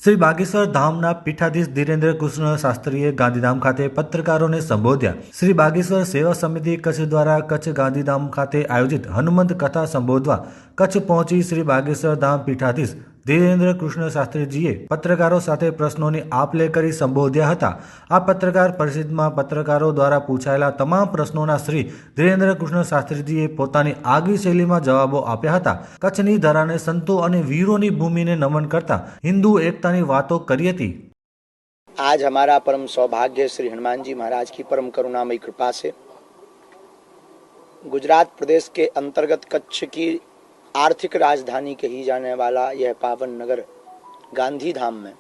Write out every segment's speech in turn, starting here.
શ્રી બાગેશ્વર ધામના પીઠાધીશ ધીરેન્દ્ર કૃષ્ણ શાસ્ત્રીએ ગાંધીધામ ખાતે પત્રકારોને સંબોધ્યા। શ્રી બાગેશ્વર સેવા સમિતિ કચ્છ દ્વારા કચ્છ ગાંધીધામ ખાતે આયોજિત હનુમંત કથા સંબોધવા કચ્છ પહોંચી શ્રી બાગેશ્વર ધામ પીઠાધીશ ધીરેન્દ્ર કૃષ્ણ શાસ્ત્રીજીએ પત્રકારો સાથે પ્રશ્નોની આપ લે કરી સંબોધ્યા હતા। આ પત્રકાર પરિષદમાં પત્રકારો દ્વારા પૂછાયેલા તમામ પ્રશ્નોના શ્રી ધીરેન્દ્ર કૃષ્ણ શાસ્ત્રીજીએ પોતાની આગવી શૈલીમાં જવાબો આપ્યા હતા। કચ્છની ધરાને સંતો અને વીरोની ભૂમિને નમન करता हिंदू एकतानी वातो करी थी। आज हमारा परम सौभाग्य श्री हनुमान जी महाराज की परम करुणामयी कृपा से गुजरात प्रदेश के अंतर्गत कच्छ की आर्थिक राजधानी कही जाने वाला यह पावन नगर गांधीधाम में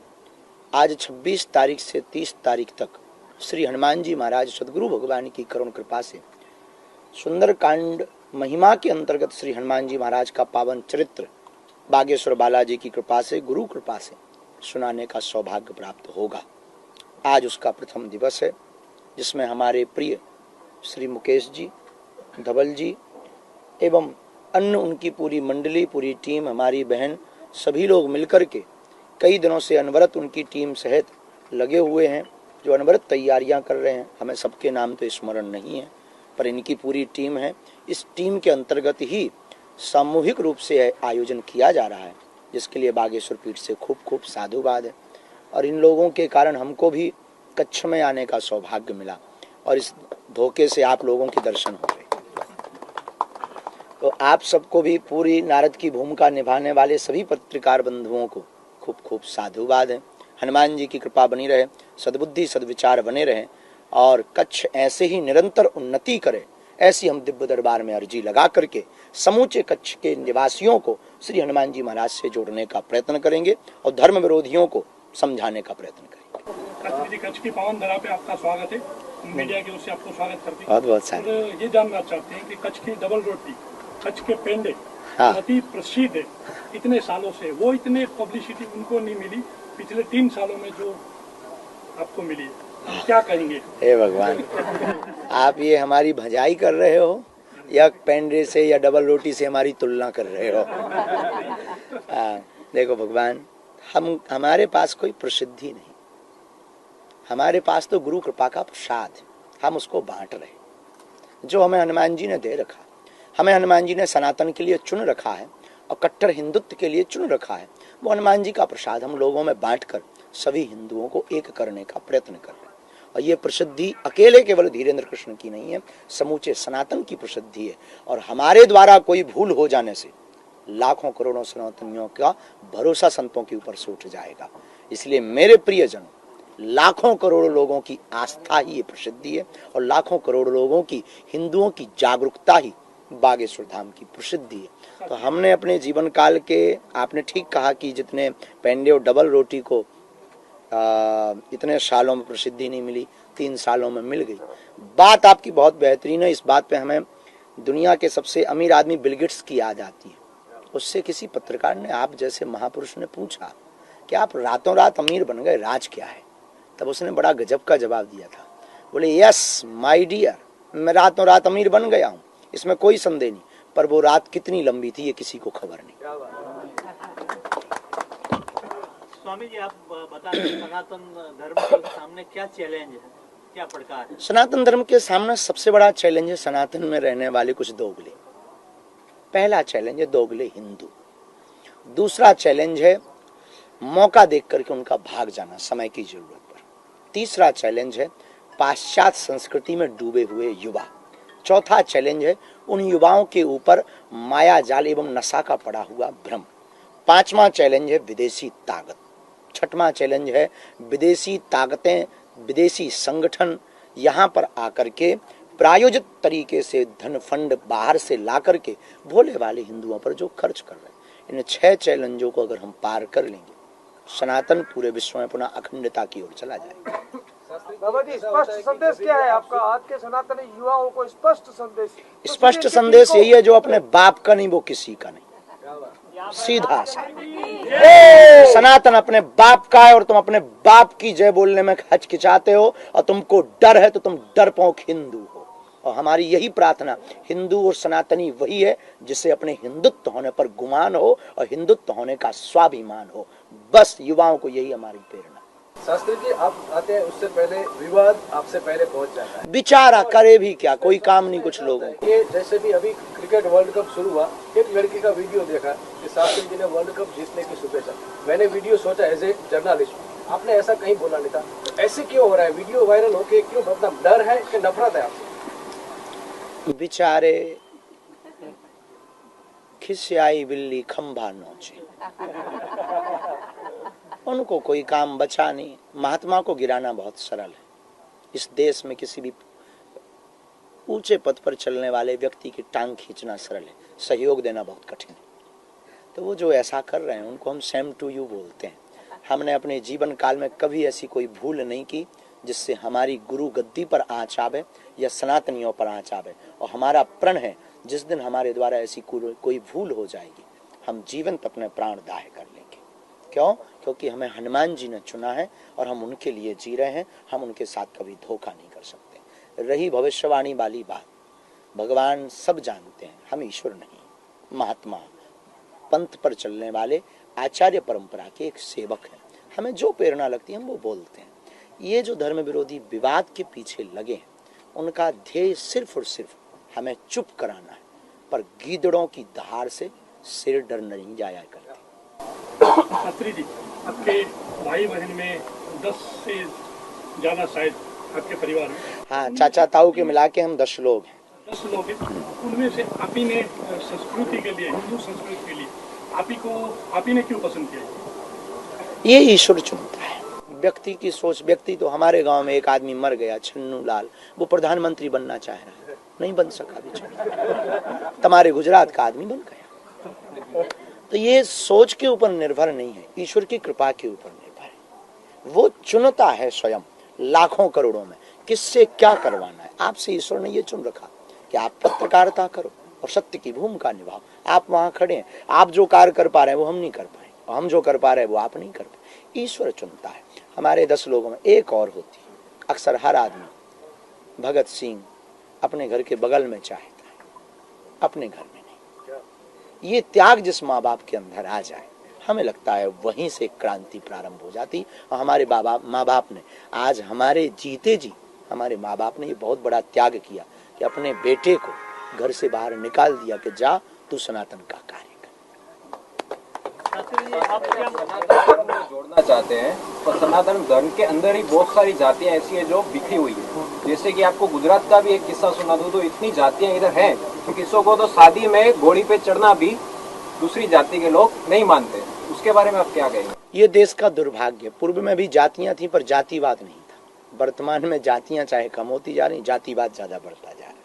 आज 26 तारीख से 30 तारीख तक श्री हनुमान जी महाराज सदगुरु भगवान की करुण कृपा से सुंदरकांड महिमा के अंतर्गत श्री हनुमान जी महाराज का पावन चरित्र बागेश्वर बालाजी की कृपा से गुरु कृपा से सुनाने का सौभाग्य प्राप्त होगा। आज उसका प्रथम दिवस है, जिसमें हमारे प्रिय श्री मुकेश जी, धवल जी एवं अन्य उनकी पूरी मंडली, पूरी टीम, हमारी बहन, सभी लोग मिलकर के कई दिनों से अनवरत उनकी टीम सहित लगे हुए हैं, जो अनवरत तैयारियां कर रहे हैं। हमें सबके नाम तो स्मरण नहीं है, पर इनकी पूरी टीम है। इस टीम के अंतर्गत ही सामूहिक रूप से आयोजन किया जा रहा है, जिसके लिए बागेश्वर पीठ से खूब खूब साधुवाद है। और इन लोगों के कारण हमको भी कच्छ में आने का सौभाग्य मिला और इस धोखे से आप लोगों के दर्शन हो गए। तो आप सबको भी पूरी नारद की भूमिका निभाने वाले सभी पत्रकार बंधुओं को खूब खूब साधुवाद है। हनुमान जी की कृपा बनी रहे, सद्बुद्धि सद्विचार बने रहे और कच्छ ऐसे ही निरंतर उन्नति करे, ऐसी हम दिव्य दरबार में अर्जी लगा करके समूचे कच्छ के निवासियों को श्री हनुमान जी महाराज से जोड़ने का प्रयत्न करेंगे और धर्म विरोधियों को समझाने का प्रयत्न करेंगे। कच्छ की पावन धरा पे आपका स्वागत है, मीडिया की ओर से आपको स्वागत करते हैं। बहुत बहुत सारे ये जानना चाहते हैं कि कच्छ की डबल रोटी, कच्छ के पेंडे अति प्रसिद्ध है इतने सालों से, वो इतने पब्लिसिटी उनको नहीं मिली पिछले 3 सालों में जो आपको मिली, क्या कहेंगे? हे भगवान, आप ये हमारी भजाई कर रहे हो या पेंडे से या डबल रोटी से हमारी तुलना कर रहे हो? देखो भगवान, हमारे पास कोई प्रसिद्धि नहीं, हमारे पास तो गुरु कृपा का प्रसाद है। हम उसको बांट रहे, जो हमें हनुमान जी ने दे रखा, हमें हनुमान जी ने सनातन के लिए चुन रखा है और कट्टर हिंदुत्व के लिए चुन रखा है, वो हनुमान जी का प्रसाद हम लोगों में बांटकर सभी हिंदुओं को एक करने का प्रयत्न कर रहे हैं। और ये प्रसिद्धि अकेले केवल धीरेन्द्र कृष्ण की नहीं है, समूचे सनातन की प्रसिद्धि है। और हमारे द्वारा कोई भूल हो जाने से लाखों करोड़ों सनातनियों का भरोसा संतों के ऊपर से उठ जाएगा। इसलिए मेरे प्रियजन, लाखों करोड़ों लोगों की आस्था ही ये प्रसिद्धि है और लाखों करोड़ लोगों की, हिंदुओं की जागरूकता ही बागेश्वर धाम की प्रसिद्धि है। तो हमने अपने जीवन काल के, आपने ठीक कहा कि जितने पेंडे और डबल रोटी को इतने सालों में प्रसिद्धि नहीं मिली, 3 सालों में मिल गई। बात आपकी बहुत बेहतरीन है। इस बात पे हमें दुनिया के सबसे अमीर आदमी बिल गेट्स की याद आती है। उससे किसी पत्रकार ने, आप जैसे महापुरुष ने पूछा कि आप रातों रात अमीर बन गए, राज क्या है? तब उसने बड़ा गजब का जवाब दिया था। बोले, यस माय डियर, मैं रातों रात अमीर बन गया हूँ, इसमें कोई संदेह नहीं, पर वो रात कितनी लंबी थी ये किसी को खबर नहीं। स्वामी जी, आप बता रहे सनातन धर्म के सामने क्या चैलेंज है, क्या पड़कार है? सनातन धर्म के सामने सबसे बड़ा चैलेंज है सनातन में रहने वाले कुछ दोगले। पहला चैलेंज है दोगले हिंदू। दूसरा चैलेंज है मौका देख करके उनका भाग जाना समय की जरूरत पर। तीसरा चैलेंज है पाश्चात्य संस्कृति में डूबे हुए युवा। चौथा चैलेंज है उन युवाओं के ऊपर माया जाल एवं नशा का पड़ा हुआ भ्रम। पांचवा चैलेंज है विदेशी ताकत। छठवां चैलेंज है विदेशी ताकतें, विदेशी संगठन यहाँ पर आकर के प्रायोजित तरीके से धन फंड बाहर से ला करके भोले वाले हिंदुओं पर जो खर्च कर रहे हैं। इन 6 चैलेंजों को अगर हम पार कर लेंगे, सनातन पूरे विश्व में पुनः अखंडता की ओर चला जाएगा। बाबा जी, स्पष्ट संदेश क्या है आपका आज के सनातनी युवाओं को? स्पष्ट संदेश, स्पष्ट संदेश यही है, जो अपने बाप का नहीं वो किसी का नहीं, सीधा सा। सनातन अपने बाप का है और तुम अपने बाप की जय बोलने में हचकिचाते हो और तुमको डर है तो तुम डरपोक हिंदू हो। और हमारी यही प्रार्थना, हिंदू और सनातनी वही है जिसे अपने हिंदुत्व होने पर गुमान हो और हिंदुत्व होने का स्वाभिमान हो। बस युवाओं को यही हमारी प्रेरणा। शास्त्री जी, आप आते हैं उससे पहले विवाद आपसे पहले पहुंच जाता है। बेचारा करे भी क्या, कोई काम नहीं कुछ लोगों को। ये जैसे भी अभी क्रिकेट वर्ल्ड कप शुरू हुआ, एक लड़की का वीडियो देखा कि शास्त्री जी ने वर्ल्ड कप जीतने की शुभेच्छा। मैंने वीडियो सोचा एज ए जर्नलिस्ट, आपने ऐसा कहीं बोला नहीं था, ऐसे क्यों हो रहा है? वीडियो वायरल होके क्यों? मतलब डर है कि नफरत है आपसे? बेचारे खिसियाई बिल्ली खंभा नोचे, उनको कोई काम बचा नहीं। महात्मा को गिराना बहुत सरल है। इस देश में किसी भी ऊंचे पद पर चलने वाले व्यक्ति की टांग खींचना सरल है, सहयोग देना बहुत कठिन है। तो वो जो ऐसा कर रहे हैं उनको हम सेम टू यू बोलते हैं। हमने अपने जीवन काल में कभी ऐसी कोई भूल नहीं की जिससे हमारी गुरु गद्दी पर आँच आवे या सनातनियों पर आँच आवे। और हमारा प्रण है जिस दिन हमारे द्वारा ऐसी कोई भूल हो जाएगी हम जीवंत अपने प्राण दाह कर लेंगे। क्यों? क्योंकि हमें हनुमान जी ने चुना है और हम उनके लिए जी रहे हैं। हम उनके साथ कभी धोखा नहीं कर सकते। रही भविष्यवाणी वाली बात, भगवान सब जानते हैं, हम ईश्वर नहीं। महात्मा पंथ पर चलने वाले आचार्य परंपरा के एक सेवक हैं। हमें जो प्रेरणा लगती है हम वो बोलते हैं। ये जो धर्म विरोधी विवाद के पीछे लगे हैं उनका ध्येय सिर्फ और सिर्फ हमें चुप कराना है, पर गीदड़ों की दहाड़ से सिर डर नहीं जाया करते। शास्त्री जी, आपके भाई बहन में 10 से ज्यादा शायद आपके परिवार में? हाँ, चाचा ताऊ के मिला के हम 10 लोग हैं। 10 लोग हैं। उनमें से आप ही ने संस्कृति के लिए, हिंदू संस्कृति के लिए आप ही ने क्यों पसंद किया? ये ईश्वर चुनता है। व्यक्ति की सोच, व्यक्ति तो हमारे गांव में एक आदमी मर गया, छन्नू लाल, वो प्रधानमंत्री बनना चाह रहा है, नहीं बन सका बेचारा। तुम्हारे गुजरात का आदमी बन गया। तो ये सोच के ऊपर निर्भर नहीं है, ईश्वर की कृपा के ऊपर निर्भर है। वो चुनता है स्वयं लाखों करोड़ों में किससे क्या करवाना है। आपसे ईश्वर ने ये चुन रखा कि आप पत्रकारिता करो और सत्य की भूमिका निभाओ। आप वहां खड़े हैं, आप जो कार्य कर पा रहे हैं वो हम नहीं कर पाए, और हम जो कर पा रहे हैं वो आप नहीं कर पाए। ईश्वर चुनता है। हमारे 10 लोगों में एक और होती है, अक्सर हर आदमी भगत सिंह अपने घर के बगल में चाहता है, अपने घर में नहीं। ये त्याग जिस माँ बाप के अंदर आ जाए, हमें लगता है वहीं से क्रांति प्रारंभ हो जाती। और हमारे माँ बाप ने आज हमारे जीते जी हमारे माँ बाप ने ये बहुत बड़ा त्याग किया कि अपने बेटे को घर से बाहर निकाल दिया कि जा तू सनातन का कार्य कर। सनातन धर्म जोड़ना चाहते हैं, और सनातन धर्म के अंदर ही बहुत सारी जातियां ऐसी है जो बिखरी हुई है। जैसे कि आपको गुजरात का भी एक किस्सा सुना दूं तो इतनी जातियां इधर हैं कि किसी को तो शादी में घोड़ी पे चढ़ना भी दूसरी जाति के लोग नहीं मानते। उसके बारे में आप क्या कहेंगे? ये देश का दुर्भाग्य। पूर्व में भी जातियां थी पर जातिवाद नहीं था। वर्तमान में जातियां चाहे कम होती जा रही, जातिवाद ज्यादा बढ़ता जा रहा है।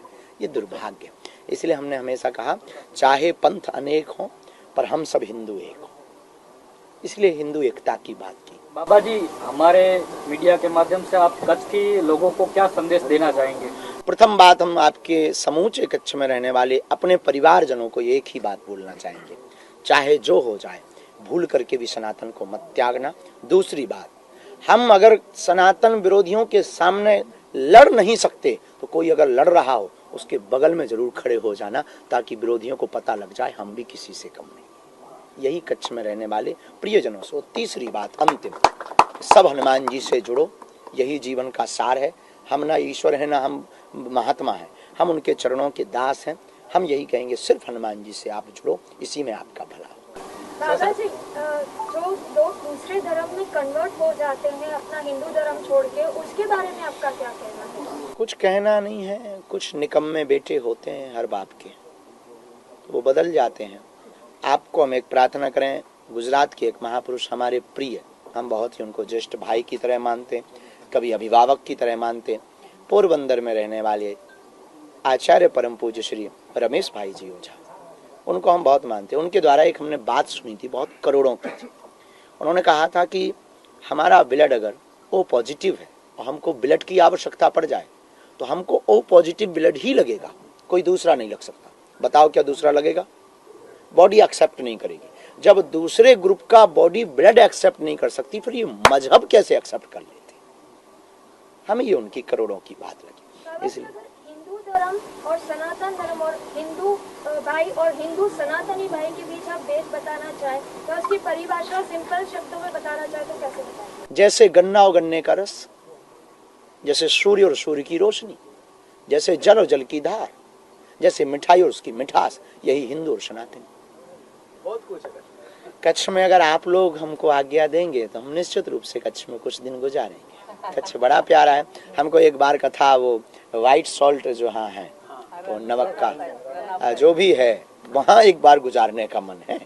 ये दुर्भाग्य। इसलिए हमने हमेशा कहा चाहे पंथ अनेक हो पर हम सब हिंदू एक हो। इसलिए हिंदू एकता की बात की। बाबा जी, हमारे मीडिया के माध्यम से आप कच्छ के लोगों को क्या संदेश देना चाहेंगे? प्रथम बात, हम आपके समूचे कच्छ में रहने वाले अपने परिवारजनों को एक ही बात बोलना चाहेंगे, चाहे जो हो जाए भूल करके भी सनातन को मत त्यागना। दूसरी बात, हम अगर सनातन विरोधियों के सामने लड़ नहीं सकते तो कोई अगर लड़ रहा हो उसके बगल में जरूर खड़े हो जाना, ताकि विरोधियों को पता लग जाए हम भी किसी से कम नहीं। यही कच्छ में रहने वाले प्रियजनों से। तीसरी बात, अंतिम, सब हनुमान जी से जुड़ो, यही जीवन का सार है। हम ना ईश्वर है ना हम महात्मा है, हम उनके चरणों के दास हैं। हम यही कहेंगे सिर्फ हनुमान जी से आप जुड़ो, इसी में आपका भला हो। दादा जी, जो लोग दूसरे धर्म में कन्वर्ट हो जाते हैं अपना हिंदू धर्म छोड़ के, उसके बारे में आपका क्या कहना है? कुछ कहना नहीं है। कुछ निकम्मे बेटे होते हैं हर बाप के, वो बदल जाते हैं। आपको हम एक प्रार्थना करें, गुजरात के एक महापुरुष हमारे प्रिय, हम बहुत ही उनको ज्येष्ठ भाई की तरह मानते, कभी अभिभावक की तरह मानते, पोरबंदर में रहने वाले आचार्य परम पूज्य श्री रमेश भाई जी ओझा, उनको हम बहुत मानते हैं। उनके द्वारा एक हमने बात सुनी थी, बहुत करोड़ों की थी। उन्होंने कहा था कि हमारा ब्लड अगर ओ पॉजिटिव है और हमको ब्लड की आवश्यकता पड़ जाए तो हमको ओ पॉजिटिव ब्लड ही लगेगा, कोई दूसरा नहीं लग सकता। बताओ क्या दूसरा लगेगा? बॉडी एक्सेप्ट नहीं करेगी। जब दूसरे ग्रुप का बॉडी ब्लड एक्सेप्ट नहीं कर सकती, फिर ये मजहब कैसे एक्सेप्ट कर लेते? हमें ये उनकी करोड़ों की बात लगी। इसलिए हिंदू धर्म और सनातन धर्म और हिंदू भाई और हिंदू सनातनी भाई के बीच आप भेद बताना चाहें तो उसकी परिभाषा सिंपल शब्दों में बताना चाहें तो कैसे बताएं? जैसे गन्ना और गन्ने का रस, जैसे सूर्य और सूर्य की रोशनी, जैसे जल और जल की धार, जैसे मिठाई और उसकी मिठास, यही हिंदू और सनातन। बहुत कुछ है। कच्छ में अगर आप लोग हमको आज्ञा देंगे तो हम निश्चित रूप से कच्छ में कुछ दिन गुजारेंगे। कच्छ बड़ा प्यारा है हमको। एक बार का था वो व्हाइट सॉल्ट जो यहाँ है, वो नमक का जो भी है, वहाँ एक बार गुजारने का मन है।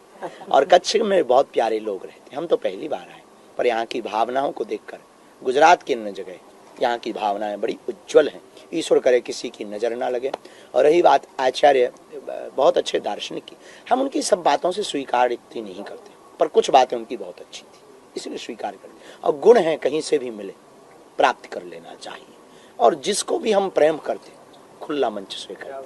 और कच्छ में बहुत प्यारे लोग रहते। हम तो पहली बार आए, पर यहाँ की भावनाओं को देखकर, गुजरात की अन्य जगह यहाँ की भावनाएं बड़ी उज्जवल हैं। ईश्वर करे किसी की नजर ना लगे। और रही बात आचार्य, बहुत अच्छे दार्शनिक की, हम उनकी सब बातों से स्वीकार इतनी नहीं करते, पर कुछ बातें उनकी बहुत अच्छी थी, इसलिए स्वीकार करते। और गुण है कहीं से भी मिले प्राप्त कर लेना चाहिए। और जिसको भी हम प्रेम करते हैं खुला मंच से करते हैं,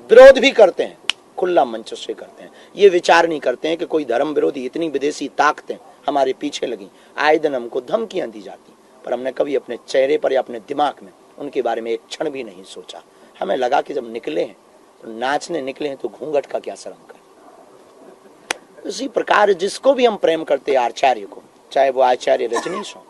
विरोध भी करते हैं खुला मंच से करते हैं। ये विचार नहीं करते हैं कि कोई धर्म विरोधी इतनी विदेशी ताकतें हमारे पीछे लगी, आए दिन हमको धमकियां दी जाती, पर हमने कभी अपने चेहरे पर या अपने दिमाग में उनके बारे में एक क्षण भी नहीं सोचा। हमें लगा कि जब निकले हैं तो नाचने निकले हैं, तो घूंघट का क्या शर्म कर। इसी प्रकार जिसको भी हम प्रेम करते हैं आचार्य को, चाहे वो आचार्य रजनीश हो,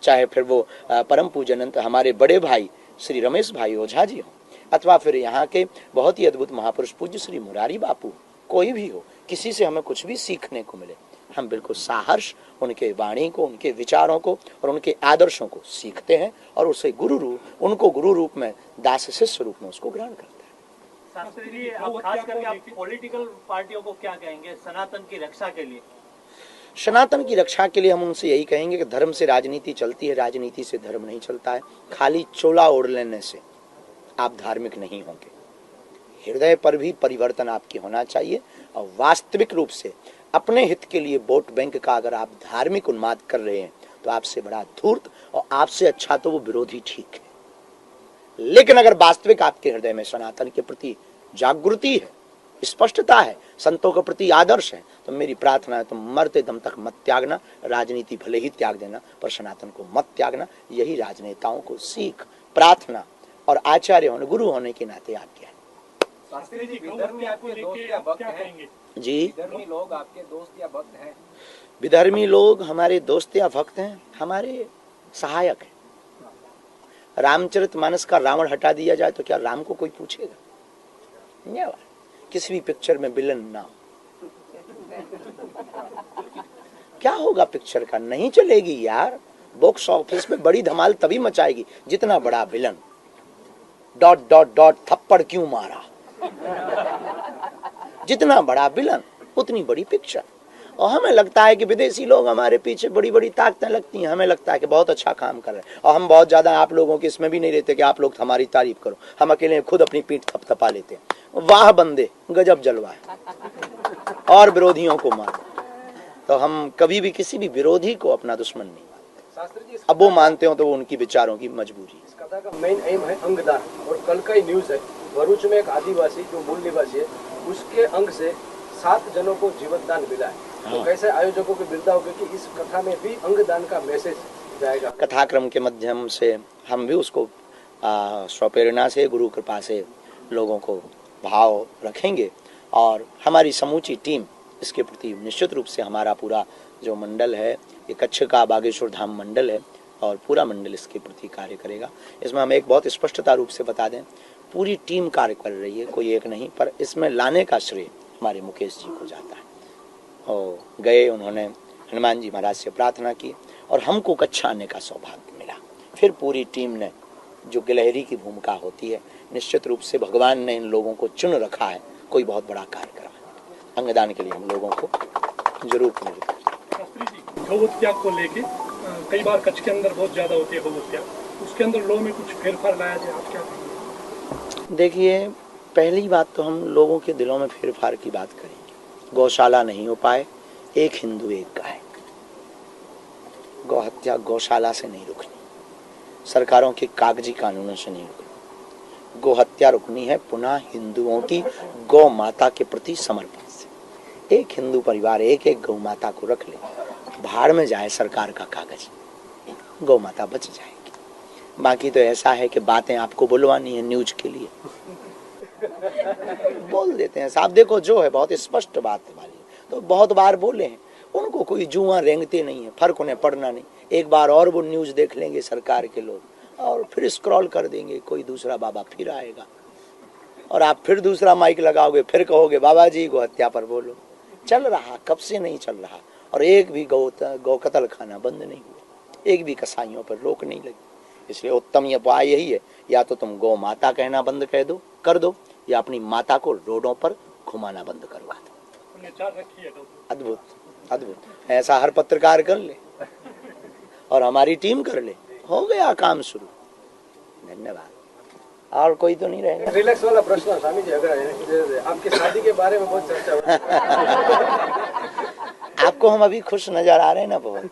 चाहे फिर वो परम पूजनंत हमारे बड़े भाई श्री रमेश भाई ओझा जी हो, अथवा फिर यहाँ के बहुत ही अद्भुत महापुरुष पूज्य श्री मुरारी बापू, कोई भी हो, किसी से हमें कुछ भी सीखने को मिले, हम बिल्कुल सहर्ष उनके वाणी को, उनके विचारों को और उनके आदर्शों को सीखते हैं और उसे उनको गुरु रूप में, दास शिष्य रूप में उसको ग्रहण करते हैं। शास्त्री जी, आप खास करके आप पॉलिटिकल पार्टियों को क्या कहेंगे सनातन की रक्षा के लिए? सनातन की रक्षा के लिए हम उनसे यही कहेंगे कि धर्म से राजनीति चलती है, राजनीति से धर्म नहीं चलता है। खाली चोला ओढ़ लेने से आप धार्मिक नहीं होंगे। हृदय पर भी परिवर्तन आपकी होना चाहिए और वास्तविक रूप से अपने हित के लिए वोट बैंक का अगर आप धार्मिक उन्माद कर रहे हैं तो आपसे बड़ा धूर्त और आपसे अच्छा तो वो विरोधी ठीक है। लेकिन अगर वास्तविक आपके हृदय में सनातन के प्रति जागृति है, स्पष्टता है, संतों के प्रति आदर्श है, तो मेरी प्रार्थना है तुम मरते दम तक मत त्यागना। राजनीति भले ही त्याग देना, पर सनातन को मत त्यागना। यही राजनेताओं को सीख, प्रार्थना और आचार्य होने, गुरु होने के नाते आज्ञा है। शास्त्री जी, विधर्मी आपके दोस्त या भक्त हैं? जी, विधर्मी लोग आपके दोस्त या भक्त हैं? विधर्मी लोग हमारे दोस्त या भक्त हैं, हमारे सहायक हैं। रामचरितमानस का रावण हटा दिया जाए तो क्या राम को कोई पूछेगा? नहीं। किसी भी पिक्चर में विलन ना हो, क्या होगा पिक्चर का? नहीं चलेगी यार। बॉक्स ऑफिस में बड़ी धमाल तभी मचाएगी जितना बड़ा विलन। ... थप्पड़ क्यों मारा, जितना बड़ा विलन उतनी बड़ी पिक्चर। और हमें लगता है कि विदेशी लोग हमारे पीछे बड़ी बड़ी ताकतें लगती हैं, हमें लगता है कि बहुत अच्छा काम कर रहे हैं, और हम बहुत ज्यादा आप लोगों के इसमें भी नहीं रहते कि आप लोग हमारी तारीफ करो। हम अकेले खुद अपनी पीठ थपथपा लेते हैं। वाह बंदे, गजब जलवा है, और विरोधियों को मारो। तो हम कभी भी किसी भी विरोधी को अपना दुश्मन नहीं मानते। अब वो मानते हो तो वो उनकी विचारों की मजबूरी। इस कथा का मेन एम है अंगदान, और कल का ही न्यूज है भरूच में एक आदिवासी जो मूल निवासी है, उसके अंग से 7 जनों को जीवन दान मिला है। तो कैसे आयोजकों की बिरदा होगी कि इस कथा में भी अंगदान का मैसेज जाएगा। कथाक्रम के माध्यम से हम भी उसको स्वप्रेरणा से, गुरु कृपा से लोगों को भाव रखेंगे, और हमारी समूची टीम इसके प्रति निश्चित रूप से, हमारा पूरा जो मंडल है, ये कच्छ का बागेश्वर धाम मंडल है, और पूरा मंडल इसके प्रति कार्य करेगा। इसमें हम एक बहुत स्पष्टता रूप से बता दें, पूरी टीम कार्य कर रही है, कोई एक नहीं, पर इसमें लाने का श्रेय हमारे मुकेश जी को जाता है। और गए, उन्होंने हनुमान जी महाराज से प्रार्थना की और हमको कच्छ आने का सौभाग्य मिला। फिर पूरी टीम ने, जो गिलहरी की भूमिका होती है, निश्चित रूप से भगवान ने इन लोगों को चुन रखा है कोई बहुत बड़ा कार्य करवाने। अंगदान के लिए हम लोगों को जरूर प्रेरित करें। शास्त्री जी, गौ हत्या को लेके कई बार कच्छ के अंदर बहुत ज्यादा होती है गौ हत्या, उसके अंदर लॉ में कुछ फेरफार लाया जाए, आप क्या कहेंगे? देखिए, पहली बात तो हम लोगों के दिलों में फेरफार की बात करेंगे। गौशाला नहीं हो पाए, एक हिंदू एक गाय। गौ हत्या गौशाला से नहीं रुकनी, सरकारों के कागजी कानूनों से नहीं रुकनी। गौ हत्या रुकनी है पुनः हिंदुओं की गौ माता के प्रति समर्पण से। एक हिंदू परिवार एक एक गौ माता को रख ले, भाड़ में जाए सरकार का कागज, गौ माता बच जाएगी। बाकी तो ऐसा है कि बातें आपको बुलवानी है न्यूज के लिए, बोल देते हैं साहब, देखो जो है बहुत स्पष्ट बात वाली, तो बहुत बार बोले हैं, उनको कोई जुआ रेंगते नहीं है, फर्क उन्हें पड़ना नहीं। एक बार और वो न्यूज देख लेंगे सरकार के लोग और फिर स्क्रॉल कर देंगे, कोई दूसरा बाबा फिर आएगा और आप फिर दूसरा माइक लगाओगे, फिर कहोगे बाबा जी को हत्या पर बोलो। चल रहा, कब से नहीं चल रहा, और एक भी गौ कत्ल खाना बंद नहीं हुआ, एक भी कसाईयों पर रोक नहीं लगी। इसलिए उत्तम ये उपाय यही है, या तो तुम गौ माता कहना बंद कर दो या अपनी माता को रोडों पर घुमाना बंद करवा दो। अद्भुत अद्भुत, ऐसा हर पत्रकार कर ले और हमारी टीम कर ले, हो गया काम शुरू। धन्यवाद। और कोई तो नहीं रहेगा। रिलैक्स वाला प्रश्न स्वामी जी, अगर आपकी शादी के बारे में बहुत चर्चा हो रही है। आपको हम अभी खुश नजर आ रहे हैं ना बहुत,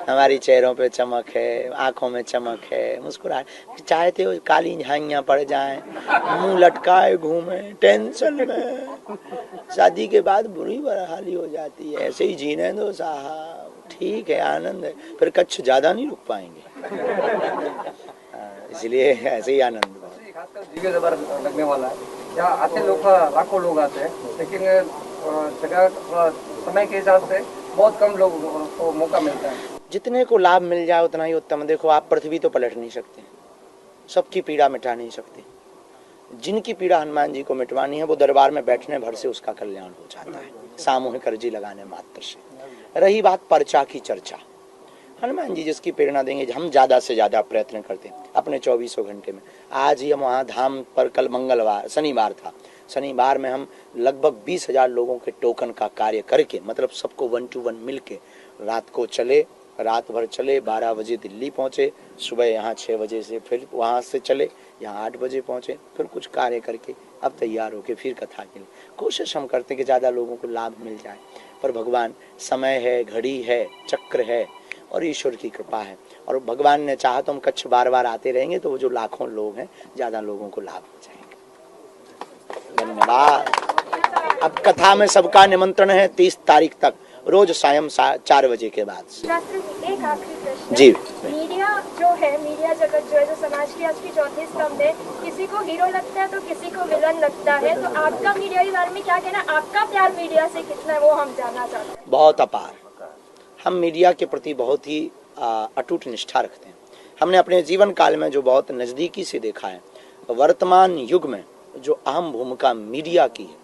हमारी चेहरों पे चमक है, आंखों में चमक है, मुस्कुराहट। चाहते हो काली झाइयां पड़ जाएं, मुंह लटकाए घूमे टेंशन में, शादी के बाद बुरी बदहाली हो जाती है। ऐसे ही जीने दो साहब, ठीक है, आनंद है, फिर कच्छ ज्यादा नहीं रुक पाएंगे, इसलिए ऐसे ही आनंद। खासकर जीके जबर लगने वाला है, यहाँ आते लोग लाखों लोग आते हैं, लेकिन जगह समय के हिसाब से बहुत कम लोगों को मौका मिलता है। जितने को लाभ मिल जाए उतना ही उत्तम। देखो, आप पृथ्वी तो पलट नहीं सकते, सबकी पीड़ा मिटा नहीं सकते। जिनकी पीड़ा हनुमान जी को मिटवानी है वो दरबार में बैठने भर से उसका कल्याण हो जाता है, सामूहिक अर्जी लगाने मात्र से। रही बात पर्चा की चर्चा, हनुमान जी जिसकी प्रेरणा देंगे, हम ज्यादा से ज्यादा प्रयत्न करते हैं अपने 24 घंटे में। आज ही हम वहाँ धाम पर, कल मंगलवार शनिवार था, शनिवार में हम लगभग 20,000 लोगों के टोकन का कार्य करके, मतलब सबको 1 to 1 मिल के रात को चले, रात भर चले, 12 बजे दिल्ली पहुंचे, सुबह यहाँ 6 बजे से फिर वहाँ से चले, यहाँ 8 बजे पहुंचे, फिर कुछ कार्य करके अब तैयार होके फिर कथा के लिए कोशिश हम करते हैं कि ज़्यादा लोगों को लाभ मिल जाए। पर भगवान, समय है, घड़ी है, चक्र है और ईश्वर की कृपा है, और भगवान ने चाहा तो हम कच्छ बार बार आते रहेंगे, तो वो जो लाखों लोग हैं ज़्यादा लोगों को लाभ हो जाएंगे। धन्यवाद। अब कथा में सबका निमंत्रण है 30 तारीख तक, रोज सायं 4 बजे के बाद। शास्त्री जी, एक आखिरी प्रश्न जी। मीडिया जो है, मीडिया जगत जो है, जो समाज की आज की चौथी स्तंभ है, किसी को हीरो लगता है तो किसी को विलन लगता है, तो आपका मीडिया के बारे में क्या कहना, आपका प्यार मीडिया से कितना है वो हम जानना चाहते हैं। बहुत अपार। हम मीडिया के प्रति बहुत ही अटूट निष्ठा रखते हैं। हमने अपने जीवन काल में जो बहुत नजदीकी से देखा है, वर्तमान युग में जो अहम भूमिका मीडिया की है,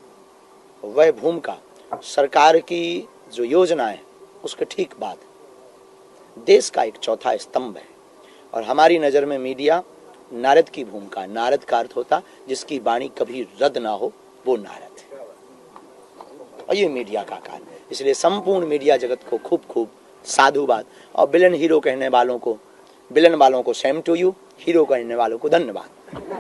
वह भूमिका सरकार की जो योजना है उसके ठीक बाद देश का एक चौथा स्तंभ है। और हमारी नजर में मीडिया नारद की भूमिका, नारद का अर्थ होता जिसकी वाणी कभी रद्द ना हो, वो नारद है, और ये मीडिया का कार्य। इसलिए संपूर्ण मीडिया जगत को खूब खूब साधुवाद, और विलन हीरो कहने वालों को, विलन वालों को सेम टू यू, हीरो कहने वालों को धन्यवाद।